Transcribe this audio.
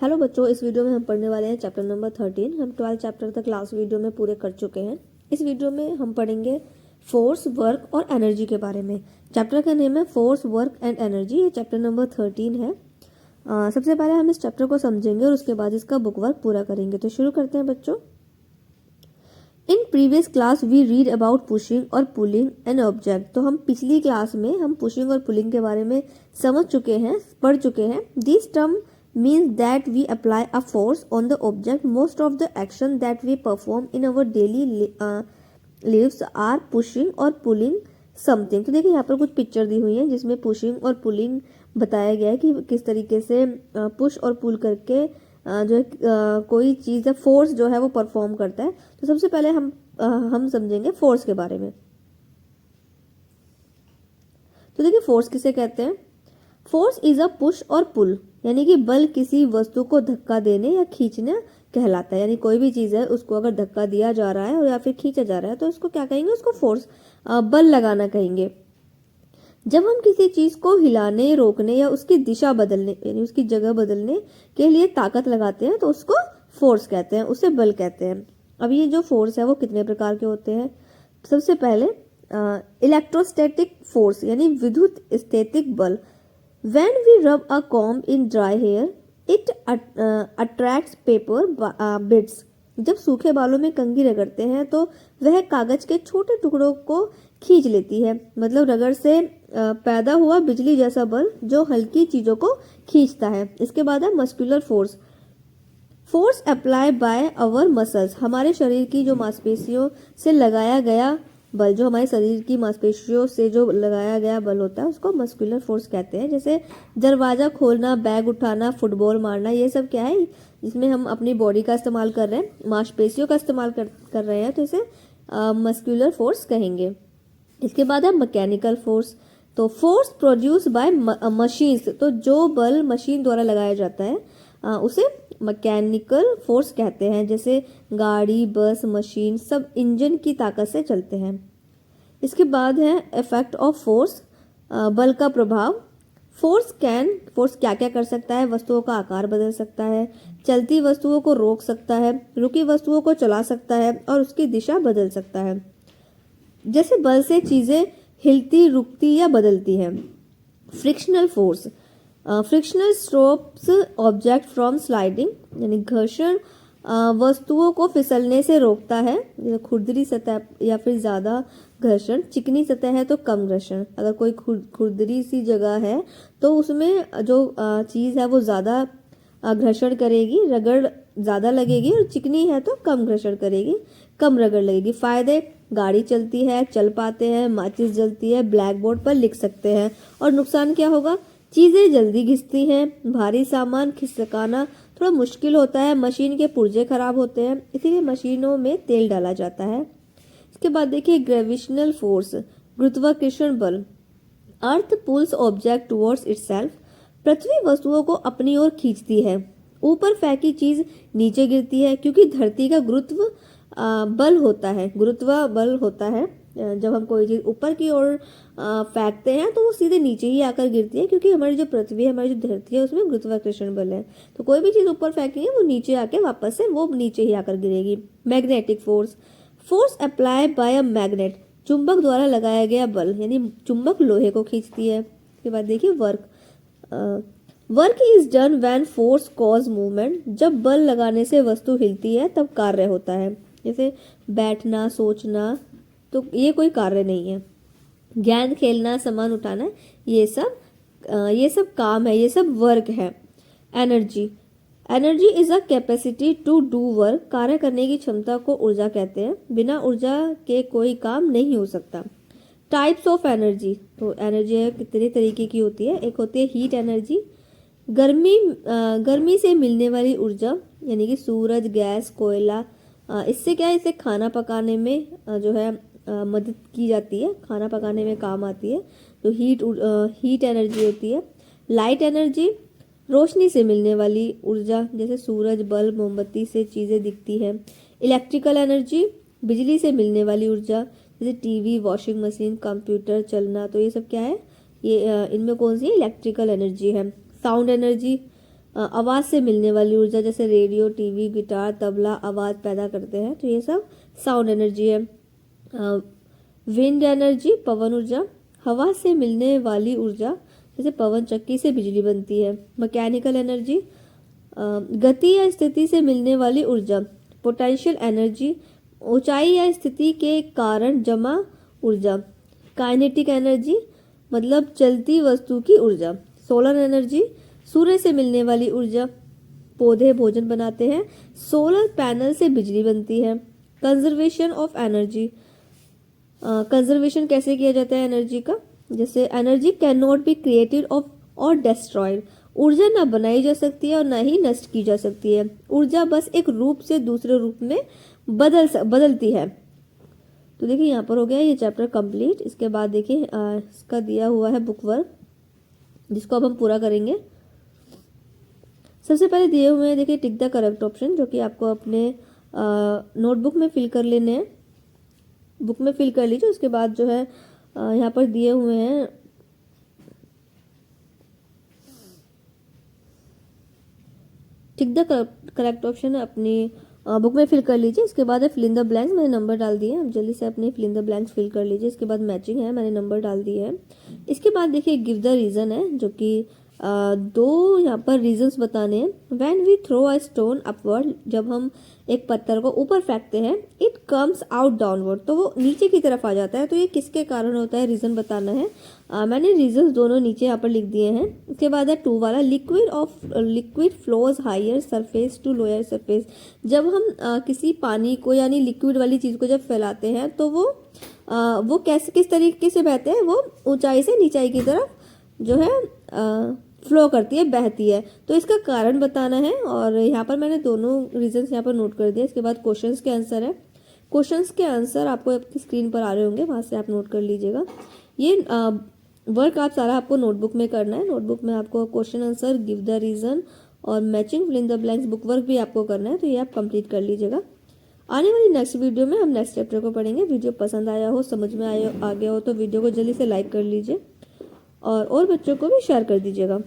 Hello बच्चों, इस video में हम पढ़ने वाले हैं चैप्टर नंबर 13। हम 12 चैप्टर तक लास्ट वीडियो में पूरे कर चुके हैं। इस वीडियो में हम पढ़ेंगे फोर्स, वर्क और एनर्जी के बारे में। चैप्टर का नेम है फोर्स, वर्क एंड एनर्जी। ये चैप्टर नंबर 13 है। सबसे पहले हम इस चैप्टर को समझेंगे और उसके बाद इसका बुक वर्क पूरा करेंगे। तो शुरू करते हैं बच्चों। In previous class we read about pushing और पुलिंग एन ऑब्जेक्ट। तो हम पिछली क्लास में हम पुशिंग और पुलिंग के बारे में समझ चुके हैं, पढ़ चुके हैं। This term means that we apply a force on the object. Most of the action that we perform in our daily lives are pushing और pulling something. तो देखिए यहाँ पर कुछ पिक्चर दी हुई है जिसमें पुशिंग और पुलिंग बताया गया है कि किस तरीके से पुश और पुल करके जो है कोई चीज़ है, फोर्स जो है वो परफॉर्म करता है। तो सबसे पहले हम समझेंगे फोर्स के बारे में। तो देखिए फोर्स किसे कहते हैं। फोर्स इज अ पुश और पुल, यानी कि बल किसी वस्तु को धक्का देने या खींचने कहलाता है। यानी कोई भी चीज है उसको अगर धक्का दिया जा रहा है और या फिर खींचा जा रहा है तो उसको क्या कहेंगे, उसको फोर्स, बल लगाना कहेंगे। जब हम किसी चीज को हिलाने, रोकने या उसकी दिशा बदलने यानी उसकी जगह बदलने के लिए ताकत लगाते हैं तो उसको फोर्स कहते हैं, उसे बल कहते हैं। अब ये जो फोर्स है वो कितने प्रकार के होते हैं। सबसे पहले इलेक्ट्रोस्टैटिक फोर्स यानी विद्युत स्थैतिक बल। When we rub a comb in dry hair, it attracts paper bits. जब सूखे बालों में कंघी रगड़ते हैं तो वह कागज के छोटे टुकड़ों को खींच लेती है। मतलब रगड़ से पैदा हुआ बिजली जैसा बल जो हल्की चीजों को खींचता है। इसके बाद है muscular force. Force apply by our muscles. हमारे शरीर की जो मांसपेशियों से लगाया गया बल, जो हमारे शरीर की मांसपेशियों से जो लगाया गया बल होता है उसको मस्कुलर फोर्स कहते हैं। जैसे दरवाजा खोलना, बैग उठाना, फुटबॉल मारना, ये सब क्या है, जिसमें हम अपनी बॉडी का इस्तेमाल कर रहे हैं, मांसपेशियों का इस्तेमाल कर रहे हैं, तो इसे मस्कुलर फोर्स कहेंगे। इसके बाद है मैकेनिकल फोर्स। तो फोर्स प्रोड्यूस बाय मशीन्स। तो जो बल मशीन द्वारा लगाया जाता है उसे मैकेनिकल फोर्स कहते हैं। जैसे गाड़ी, बस, मशीन सब इंजन की ताकत से चलते हैं। इसके बाद है इफेक्ट ऑफ फोर्स, बल का प्रभाव। फोर्स क्या क्या कर सकता है। वस्तुओं का आकार बदल सकता है, चलती वस्तुओं को रोक सकता है, रुकी वस्तुओं को चला सकता है और उसकी दिशा बदल सकता है। जैसे बल से चीजें हिलती, रुकती या बदलती हैं। Frictional force, frictional stops object from sliding, यानी घर्षण वस्तुओं को फिसलने से रोकता है। खुरदरी सतह या फिर ज्यादा घर्षण, चिकनी सतह है तो कम घर्षण। अगर कोई खुरदरी सी जगह है तो उसमें जो चीज है वो ज्यादा घर्षण करेगी, रगड़ ज्यादा लगेगी, और चिकनी है तो कम घर्षण करेगी, कम रगड़ लगेगी। फायदे, गाड़ी चलती है, चल पाते हैं, माचिस जलती है, ब्लैक बोर्ड पर लिख सकते हैं। और नुकसान क्या होगा, चीजें जल्दी घिसती हैं, भारी सामान खिसकाना थोड़ा मुश्किल होता है, मशीन के पुर्जे खराब होते हैं, इसीलिए मशीनों में तेल डाला जाता है। इसके बाद देखिए ग्रेविटेशनल फोर्स, गुरुत्वाकर्षण बल। अर्थ पुल्स ऑब्जेक्ट टुवर्ड्स इटसेल्फ। पृथ्वी वस्तुओं को अपनी ओर खींचती है। ऊपर फेंकी चीज नीचे गिरती है क्योंकि धरती का गुरुत्व बल होता है, गुरुत्व बल होता है। जब हम कोई चीज ऊपर की ओर फेंकते हैं तो वो सीधे नीचे ही आकर गिरती है, क्योंकि हमारी जो पृथ्वी है, हमारी जो धरती है, उसमें गुरुत्वाकर्षण बल है। तो कोई भी चीज ऊपर फेंकेंगे वो नीचे आके वापस से वो नीचे ही आकर गिरेगी। Magnetic force, force apply bye a magnet. चुंबक द्वारा लगाया गया बल, यानी चुंबक लोहे को खींचती है। इसके बाद देखिए work, work is done when force cause movement. जब बल लगाने से वस्तु हिलती है तब कार्य होता है। जैसे बैठना, सोचना, तो ये कोई कार्य नहीं है। गेंद खेलना, सामान उठाना, ये सब काम है, ये सब वर्क है। Energy, energy is a capacity to do work. कार्य करने की क्षमता को ऊर्जा कहते हैं। बिना ऊर्जा के कोई काम नहीं हो सकता। टाइप्स ऑफ एनर्जी, तो एनर्जी कितने तरीके की होती है। एक होती है हीट एनर्जी, गर्मी से मिलने वाली ऊर्जा, यानी कि सूरज, गैस, कोयला। इससे क्या है, इससे खाना पकाने में जो है मदद की जाती है, खाना पकाने में काम आती है। तो हीट एनर्जी होती है। लाइट एनर्जी, रोशनी से मिलने वाली ऊर्जा, जैसे सूरज, बल्ब, मोमबत्ती से चीज़ें दिखती हैं। इलेक्ट्रिकल एनर्जी, बिजली से मिलने वाली ऊर्जा, जैसे टीवी, वॉशिंग मशीन, कंप्यूटर चलना, तो ये सब क्या है, ये इनमें कौन सी इलेक्ट्रिकल एनर्जी है। साउंड एनर्जी, आवाज़ से मिलने वाली ऊर्जा, जैसे रेडियो, टीवी, गिटार, तबला आवाज़ पैदा करते हैं, तो ये सब साउंड एनर्जी है। विंड एनर्जी, पवन ऊर्जा, हवा से मिलने वाली ऊर्जा, जैसे पवन चक्की से बिजली बनती है। मैकेनिकल एनर्जी, गति या स्थिति से मिलने वाली ऊर्जा। पोटेंशियल एनर्जी, ऊंचाई या स्थिति के कारण जमा ऊर्जा। काइनेटिक एनर्जी, मतलब चलती वस्तु की ऊर्जा। सोलर एनर्जी, सूर्य से मिलने वाली ऊर्जा। पौधे भोजन बनाते हैं, सोलर पैनल से बिजली बनती है। कंजर्वेशन ऑफ एनर्जी, कंजर्वेशन कैसे किया जाता है एनर्जी का, जैसे energy can not be created of और डिस्ट्रॉयड, ऊर्जा ना बनाई जा सकती है और ना ही नष्ट की जा सकती है। ऊर्जा बस एक रूप से दूसरे रूप में बदलती है। तो देखिए यहाँ पर हो गया ये चैप्टर कंप्लीट। इसके बाद देखिए इसका दिया हुआ है बुक वर्क, जिसको अब हम पूरा करेंगे। सबसे पहले दिए हुए हैं देखिए टिक द करेक्ट ऑप्शन, जो कि आपको अपने नोटबुक में फिल कर लेने हैं। बुक में फिल कर लीजिए। उसके बाद जो है यहाँ पर दिए हुए हैं टिक द करेक्ट ऑप्शन अपनी बुक में फिल कर लीजिए। इसके बाद है फिल इन द ब्लैंक्स, मैंने नंबर डाल दिए हैं, अब जल्दी से अपने fill in the blanks fill कर लीजिए। इसके बाद मैचिंग है, मैंने नंबर डाल दिए हैं। इसके बाद देखिए गिव द रीज़न है, जो कि दो यहाँ पर रीजंस बताने हैं। When we throw a stone upward, जब हम एक पत्थर को ऊपर फेंकते हैं, इट कम्स आउट डाउनवर्ड, तो वो नीचे की तरफ आ जाता है। तो ये किसके कारण होता है, रीजन बताना है। मैंने रीजंस दोनों नीचे यहाँ पर लिख दिए हैं। उसके बाद है 2 वाला, liquid flows higher surface to lower surface, जब हम किसी पानी को यानी लिक्विड वाली चीज़ को जब फैलाते हैं तो वो कैसे किस तरीके से बहते हैं, वो ऊंचाई से नीचाई की तरफ जो है फ्लो करती है, बहती है। तो इसका कारण बताना है और यहाँ पर मैंने दोनों रीजंस यहाँ पर नोट कर दिए। इसके बाद क्वेश्चंस के आंसर है। क्वेश्चंस के आंसर आपको आपकी स्क्रीन पर आ रहे होंगे, वहाँ से आप नोट कर लीजिएगा। ये वर्क आप सारा आपको नोटबुक में करना है। नोटबुक में आपको question answer, give the reason और matching, fill in the blanks book work भी आपको करना है, तो ये आप कंप्लीट कर लीजिएगा। आने वाली नेक्स्ट वीडियो में हम नेक्स्ट चैप्टर को पढ़ेंगे। वीडियो पसंद आया हो, समझ में आ गया हो तो वीडियो को जल्दी से लाइक कर लीजिए और बच्चों को भी शेयर कर दीजिएगा।